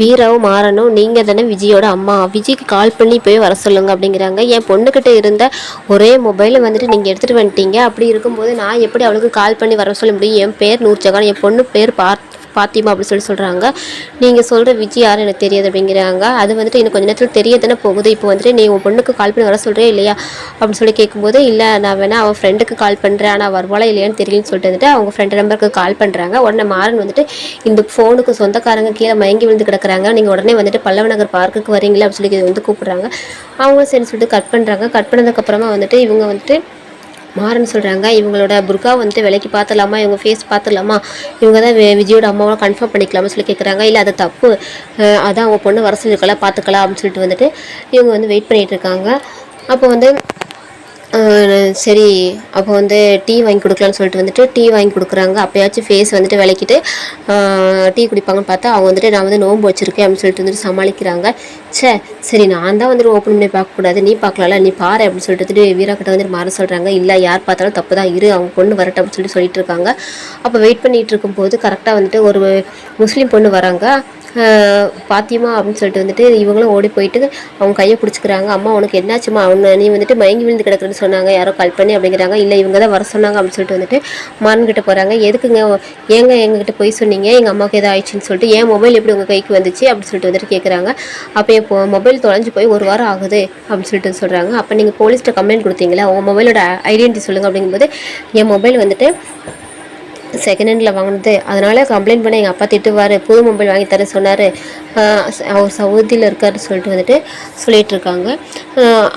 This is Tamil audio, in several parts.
வீராவும் மாறனும் நீங்கள் தானே விஜயோட அம்மா, விஜய்க்கு கால் பண்ணி போய் வர சொல்லுங்கள் அப்படிங்கிறாங்க. என் பொண்ணுக்கிட்ட இருந்த ஒரே மொபைலை வந்துட்டு நீங்கள் எடுத்துகிட்டு வந்துட்டீங்க. அப்படி இருக்கும்போது நான் எப்படி அவளுக்கு கால் பண்ணி வர சொல்ல முடியும்? என் பேர் நூர்ஜஹான், என் பொண்ணு பேர் பாத்திமா அப்படின்னு சொல்கிறாங்க. நீங்கள் சொல்கிற விஜய் யாரும் எனக்கு தெரியாது அப்படிங்கிறாங்க. அது வந்துட்டு இன்னும் கொஞ்சம் நேரத்தில் தெரிய தானே போகுது. இப்போ வந்துட்டு நீ உன் பொண்ணுக்கு கால் பண்ணி வர சொல்கிறே இல்லையா அப்படின்னு சொல்லி கேட்கும்போது, இல்லை நான் வேணா அவன் ஃப்ரெண்டுக்கு கால் பண்ணுறேன், ஆனால் வருவாளா இல்லையான்னு தெரியலன்னு சொல்லிட்டு வந்துட்டு அவங்க ஃப்ரெண்டு நம்பருக்கு கால் பண்ணுறாங்க. உடனே மாறன் வந்துட்டு, இந்த ஃபோனுக்கு சொந்தக்காரங்க கீழே மயங்கி விழுந்து கிடக்குறாங்க, நீங்கள் உடனே வந்துட்டு பல்லவ நகர் பார்க்குக்கு வரீங்களா அப்படின்னு சொல்லி வந்து கூப்பிட்றாங்க. அவங்களும் சரி சொல்லிட்டு கட் பண்ணுறாங்க. கட் பண்ணதுக்கப்புறமா வந்துட்டு இவங்க வந்துட்டு மாறன்னு சொல்கிறாங்க, இவங்களோட புர்கா வந்துட்டு விலைக்கு பார்த்துலாமா, இவங்க ஃபேஸ் பார்த்துலாமா, இவங்க தான் விஜயோட அம்மாவை கன்ஃபார்ம் பண்ணிக்கலாம்னு சொல்லி கேட்குறாங்க. இல்லை அது தப்பு, அதான் அவங்க பொண்ணு வர சொல்லியிருக்கலாம், பார்த்துக்கலாம் அப்படின்னு சொல்லிட்டு வந்துட்டு இவங்க வந்து வெயிட் பண்ணிகிட்டு இருக்காங்க. அப்போ வந்து சரி, அப்போ வந்து டீ வாங்கி கொடுக்கலான்னு சொல்லிட்டு வந்துட்டு டீ வாங்கி கொடுக்குறாங்க. அப்போயாச்சும் ஃபேஸ் வந்துட்டு விளக்கிட்டு டீ குடிப்பாங்கன்னு பார்த்தா அவங்க வந்துட்டு நான் வந்து நோன்பு வச்சுருக்கேன் அப்படின்னு சொல்லிட்டு வந்துட்டு சமாளிக்கிறாங்க. சரி நான் தான் வந்துட்டு ஓப்பன் பண்ணி பார்க்கக்கூடாது, நீ பார்க்கலாம்ல, நீ பாரு அப்படின்னு சொல்லிட்டு வீரா கிட்ட வந்துட்டு மாற சொல்கிறாங்க. இல்லை யார் பார்த்தாலும் தப்பு தான், இரு அவங்க பொண்ணு வரட்டும் அப்படின்னு சொல்லிட்டு இருக்காங்க. அப்போ வெயிட் பண்ணிகிட்டு இருக்கும்போது கரெக்டாக வந்துட்டு ஒரு முஸ்லீம் பொண்ணு வராங்க. பாத்தியமா அப்படின்னு சொல்லிட்டு வந்துட்டு இவங்களும் ஓடி போயிட்டு அவங்க கையை பிடிச்சிக்கிறாங்க. அம்மா உனக்கு என்னாச்சுமா, நீ வந்துட்டு மயங்கி விழுந்து கிடக்குறேன்னு சொன்னாங்க, யாரோ கால் பண்ணி அப்படிங்கிறாங்க. இல்லை இவங்க தான் வர சொன்னாங்க அப்படின்னு சொல்லிட்டு வந்துட்டு மான்கிட்ட போகிறாங்க. எதுக்குங்க, ஏங்க எங்ககிட்ட போய் சொன்னீங்க, எங்கள் அம்மாவுக்கு எதாவது ஆயிடுச்சுன்னு சொல்லிட்டு, ஏன் மொபைல் எப்படி உங்கள் கைக்கு வந்துச்சு அப்படின்னு சொல்லிட்டு வந்துட்டு கேட்குறாங்க. அப்போ என் மொபைல் தொலைஞ்சு போய் 1 வாரம் ஆகுது அப்படின்னு சொல்லிட்டு சொல்கிறாங்க. அப்போ நீங்கள் போலீஸ்கிட்ட கம்ப்ளைண்ட் கொடுத்தீங்களா, உங்கள் மொபைலோட ஐடென்டிட்டி சொல்லுங்கள் அப்படிங்கும்போது, என் மொபைல் வந்துட்டு செகண்ட் ஹேண்டில் வாங்கினது, அதனால் கம்ப்ளைண்ட் பண்ண எங்கள் அப்பா திட்டுவார், புது மொபைல் வாங்கி தர சொன்னார், அவர் சவுதியில் இருக்காருன்னு சொல்லிட்டு வந்துட்டு சொல்லிகிட்டு இருக்காங்க.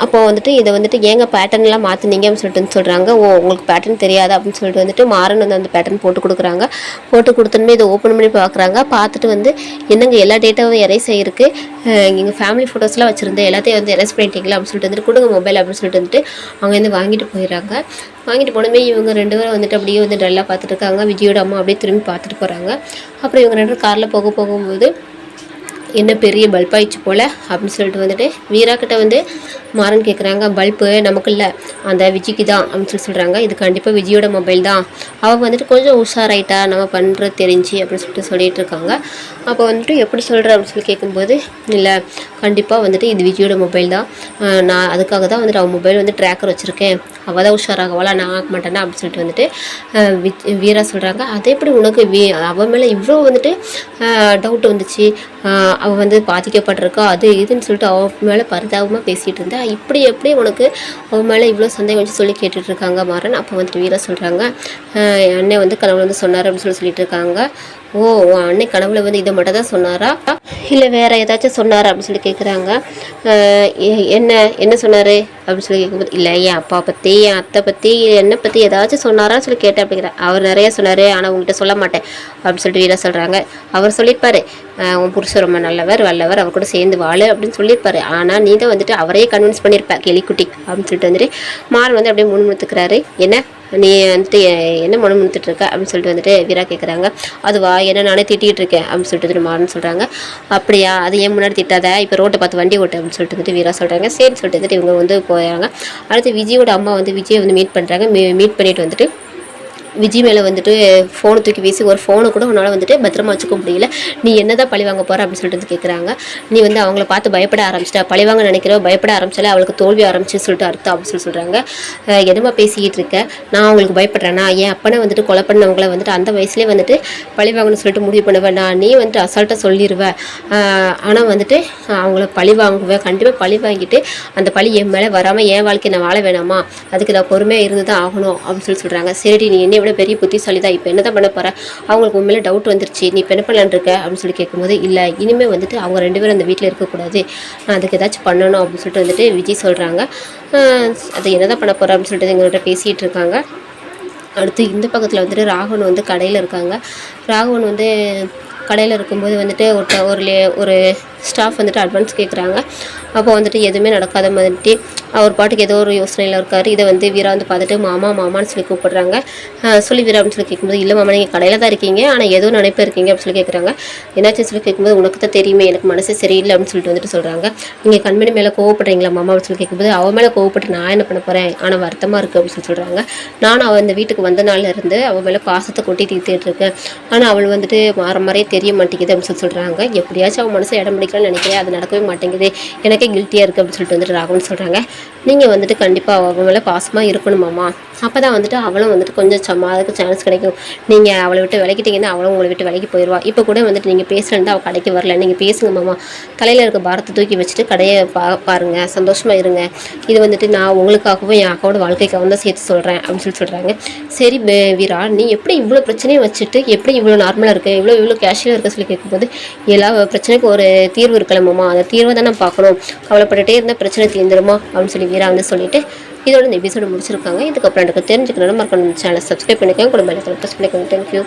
அப்போ வந்துட்டு இதை வந்துட்டு ஏங்க பேட்டர்ன்லாம் மாற்றினீங்க அப்படின்னு சொல்லிட்டு சொல்கிறாங்க. உங்களுக்கு பேட்டர்ன் தெரியாது அப்படின்னு சொல்லிட்டு வந்துட்டு மாறன் வந்து அந்த பேட்டர்ன் போட்டு கொடுக்குறாங்க. போட்டு கொடுத்தோன்னே இதை ஓப்பன் பண்ணி பார்க்குறாங்க. பார்த்துட்டு வந்து என்னங்க எல்லா டேட்டாவும் எரேஸ் ஆகிருக்கு, எங்கள் ஃபேமிலி ஃபோட்டோஸ்லாம் வச்சுருந்தேன், எல்லாத்தையும் வந்து எரேஸ் பண்ணிட்டீங்களா அப்படின்னு சொல்லிட்டு வந்துட்டு கொடுங்க மொபைல் அப்படின்னு சொல்லிட்டு வந்துட்டு அவங்க வந்து வாங்கிட்டு போயிடுறாங்க. வாங்கிட்டு போனோமே இவங்க 2 பேரும் வந்துட்டு அப்படியே வந்து டல்லாக பார்த்துட்டு இருக்காங்க. விஜயோட அம்மா அப்படியே திரும்பி பார்த்துட்டு போகிறாங்க. அப்புறம் இவங்க 2 பேரும் காரில் போகும்போது என்ன பெரிய பல்ப் ஆயிடுச்சு போல் அப்படின்னு சொல்லிட்டு வந்துட்டு வீரா கிட்ட வந்து மாறன் கேட்குறாங்க. பல்ப்பு நமக்கு இல்லை, அந்த விஜய்க்கு தான் அப்படின்னு சொல்கிறாங்க. இது கண்டிப்பாக விஜயோட மொபைல் தான், அவள் வந்துட்டு கொஞ்சம் உஷாராயிட்டா, நம்ம பண்ணுறது தெரிஞ்சு அப்படின்னு சொல்லிட்டு இருக்காங்க. அப்போ வந்துட்டு எப்படி சொல்கிற அப்படின்னு சொல்லி கேட்கும்போது, இல்லை கண்டிப்பாக வந்துட்டு இது விஜயோட மொபைல் தான், நான் அதுக்காக தான் வந்துட்டு அவன் மொபைல் வந்து ட்ராக்கர் வச்சுருக்கேன், அவள் தான் உஷாராகவாளா, நான் ஆக மாட்டேன்னா அப்படின்னு சொல்லிட்டு வந்துட்டு வீரா சொல்கிறாங்க. அதே எப்படி உனக்கு அவன் மேலே இவ்வளோ வந்துட்டு டவுட் வந்துச்சு, அவள் வந்து பாதிக்கப்பட்டிருக்கா அது இதுன்னு சொல்லிட்டு அவள் மேலே பரிதாபமாக பேசிகிட்டு இருந்தா, இப்படி எப்படி உனக்கு அவன் மேலே இவ்வளோ சந்தேகம் வச்சு சொல்லி கேட்டுட்ருக்காங்க மாறன். அப்போ வந்துட்டு வீரா சொல்கிறாங்க, என் அண்ணன் வந்து கனவுல வந்து சொன்னார் அப்படின்னு சொல்லிட்டு இருக்காங்க. ஓ, உன் அண்ணன் கனவுல வந்து இதை மட்டும் தான் சொன்னாரா, இல்லை வேறு ஏதாச்சும் சொன்னார் அப்படின்னு சொல்லி கேட்குறாங்க. என்ன சொன்னார் அப்படின்னு சொல்லி கேட்கும்போது, இல்லை என் அப்பா பற்றி, என் அத்தை பற்றி, என்னை பற்றி ஏதாச்சும் சொன்னாரான்னு சொல்லி கேட்டேன் அப்படிங்கிற. அவர் நிறைய சொன்னார், ஆனால் உங்கள்கிட்ட சொல்ல மாட்டேன் அப்படின்னு சொல்லிட்டு வீரா சொல்கிறாங்க. அவர் சொல்லியிருப்பார், உன் புருஷன் ரொம்ப நல்லவர் வல்லவர், அவர் கூட சேர்ந்து வாழு அப்படின்னு சொல்லியிருப்பாரு, ஆனால் நீ தான் வந்துட்டு அவரையே கன்வின்ஸ் பண்ணியிருப்ப கேலிக்குட்டி அப்படின்னு சொல்லிட்டு வந்துட்டு மாறன் வந்து அப்படியே முணுமுணுத்துக்கிறாரு. என்ன நீ வந்துட்டு என்ன முணுமுணுத்துட்ருக்க அப்படின்னு சொல்லிட்டு வந்துட்டு வீரா கேட்குறாங்க. அதுவா, என்ன நானே திட்டிகிட்டு இருக்கேன் அப்படின்னு சொல்லிட்டு மாறன் சொல்கிறாங்க. அப்படியா, அது ஏன் முன்னாடி திட்டாத, இப்போ ரோட்டை பார்த்து வண்டி ஓட்டு அப்படின்னு சொல்லிட்டு வந்துட்டு வீரா சொல்கிறாங்க. சரின்னு சொல்லிட்டு வந்துட்டு இவங்க வந்து போயிடறாங்க. அடுத்து விஜயோட அம்மா வந்து விஜயை வந்து மீட் பண்ணுறாங்க. மீட் பண்ணிட்டு வந்துட்டு விஜய் மேலே வந்துட்டு ஃபோனை தூக்கி வீசி, ஒரு ஃபோனை கூட உன்னால் வந்துட்டு பத்திரமா வச்சுக்க முடியல, நீ என்ன தான் பழி வாங்க போகிற அப்படின்னு சொல்லிட்டு வந்து கேட்குறாங்க. நீ வந்து அவங்கள பார்த்து பயப்பட ஆரம்பிச்சிட்டா, பழி வாங்க நினைக்கிறவ பயப்பட ஆரம்பிச்சாலே அவளுக்கு தோல்வி ஆரம்பிச்சுன்னு சொல்லிட்டு அர்த்தம் அப்படின்னு சொல்கிறாங்க. என்னமா பேசிக்கிட்டு இருக்க, நான் அவங்களுக்கு பயப்படுறேன்னா, என் அப்பனை வந்துட்டு கொலை பண்ணவங்கள வந்துட்டு அந்த வயசுலேயே வந்துட்டு பழி வாங்கணும்னு சொல்லிட்டு முடிவு பண்ணுவேன், நான் நீ வந்துட்டு அசால்ட்டாக சொல்லிடுவேன், ஆனால் வந்துட்டு அவங்கள பழி வாங்குவேன், கண்டிப்பாக பழி வாங்கிட்டு அந்த பழி என் மேலே வராமல் என் வாழ்க்கையை நான் வாழ வேணாமா, அதுக்கு நான் பொறுமையாக இருந்து தான் ஆகணும் அப்படின்னு சொல்கிறாங்க. சரி, நீ என்ன விட பெரிய புத்திசாலி தான், இப்போ என்ன தான் பண்ண போகிற, அவங்களுக்கு உண்மையில டவுட் வந்துருச்சு, நீ இப்போ என்ன பண்ணலான் இருக்க அப்படின்னு சொல்லி கேட்கும்போது, இல்லை இனிமேல் வந்துட்டு அவங்க 2 பேரும் அந்த வீட்டில் இருக்கக்கூடாது, நான் அதுக்கு ஏதாச்சும் பண்ணணும் அப்படின்னு சொல்லிட்டு வந்துட்டு விஜய் சொல்கிறாங்க. அது என்ன தான் பண்ண போகிற அப்படின்னு சொல்லிட்டு எங்கள்கிட்ட பேசிகிட்டு இருக்காங்க. அடுத்து இந்த பக்கத்தில் வந்துட்டு ராகவன் வந்து கடையில் இருக்காங்க. ராகவன் வந்து கடையில் இருக்கும்போது வந்துட்டு ஒரு ஸ்டாஃப் வந்துட்டு அட்வான்ஸ் கேட்குறாங்க. அப்போ வந்துட்டு எதுவுமே நடக்காத மாதிரி அவர் பாட்டுக்கு ஏதோ ஒரு யோசனையில் இருக்கார். இதை வந்து வீரா வந்து பார்த்துட்டு மாமா மாமான்னு சொல்லி கூப்பிடுறாங்க. சொல்லி வீரா அப்படின்னு சொல்லி கேட்கும்போது, இல்லை மாமா நீங்கள் கடையில் தான் இருக்கீங்க, ஆனால் ஏதோ நினைப்பு இருக்கீங்க அப்படின்னு சொல்லி கேட்குறாங்க. என்னாச்சுன்னு சொல்லி கேட்கும்போது, உனக்கு தான் தெரியுமே எனக்கு மனசு சரியில்லை அப்படின்னு சொல்லிட்டு வந்துட்டு சொல்கிறாங்க. நீங்கள் கண்மணி மேலே கோவப்படுறீங்களா மாமா அப்படின்னு சொல்லி கேட்கும்போது, அவன் மேலே கோவப்பட்டு நான் என்ன பண்ண போகிறேன், ஆனால் வருத்தமாக இருக்குது அப்படின்னு சொல்லி சொல்கிறாங்க. நானும் அவள் இந்த வீட்டுக்கு வந்த நாள்ல இருந்து அவள் மேலே பாசத்தை கொட்டி தீர்த்துட்டு இருக்கேன், ஆனால் அவள் வந்துட்டு மாதிரியே தெரிய மாட்டேங்குது அப்படின்னு சொல்லி சொல்கிறாங்க. எப்படியாச்சும் அவன் மனசை இடம் பிடிக்கலாம்னு நினைக்கிறேன், அது நடக்கவே மாட்டேங்குது, எனக்கே கில்ட்டியாக இருக்குது அப்படின்னு சொல்லிட்டு வந்துட்டு ராகவன் சொல்கிறாங்க. நீங்கள் வந்துட்டு கண்டிப்பாக அவள் மேலே பாசமாக இருக்கணுமாம்மா, அப்போ தான் வந்துட்டு அவளும் வந்துட்டு கொஞ்சம் அதுக்கு சான்ஸ் கிடைக்கும். நீங்கள் அவளை விட்டு விலகிட்டீங்கன்னா அவளும் உங்களை விட்டு விலகி போயிடுவா. இப்போ கூட வந்துட்டு நீங்கள் பேசலன்ட்டு அவள் கடைக்கு வரல, நீங்கள் பேசுங்க மாமா, தலையில் இருக்க பாரத்தை தூக்கி வச்சுட்டு கடையை பாருங்கள், சந்தோஷமாக இருங்க, இது வந்துட்டு நான் உங்களுக்காகவும் என் அக்காவோட வாழ்க்கைக்காகவும் தான் சேர்த்து சொல்கிறேன் அப்படின்னு சொல்லி சொல்கிறாங்க. சரி வீரா, நீ எப்படி இவ்வளோ பிரச்சனையை வச்சுட்டு எப்படி இவ்வளோ நார்மலாக இருக்க, இவ்வளோ கேஷுவலாக இருக்க சொல்லி கேட்கும்போது, எல்லா பிரச்சனைக்கும் ஒரு தீர்வு இருக்கலாமாம்மா, அந்த தீர்வை தான் நான் பார்க்கணும், கவலைப்பட்டுட்டே இருந்தால் பிரச்சனை தீர்ந்துருமா அப்படின்னு சொல்லி வீரா வந்து சொல்லிட்டு இதோட இந்த எபிசோடு முடிச்சிருக்காங்க. இதுக்கப்புறம் எனக்கு தெரிஞ்சுக்கணும் மறக்கணும் சேனலை சப்ஸ்கிரைப் பண்ணிக்கோங்க, கூட பெல் ஐகானை ப்ரெஸ் பண்ணிக்கோங்க. தேங்க்யூ.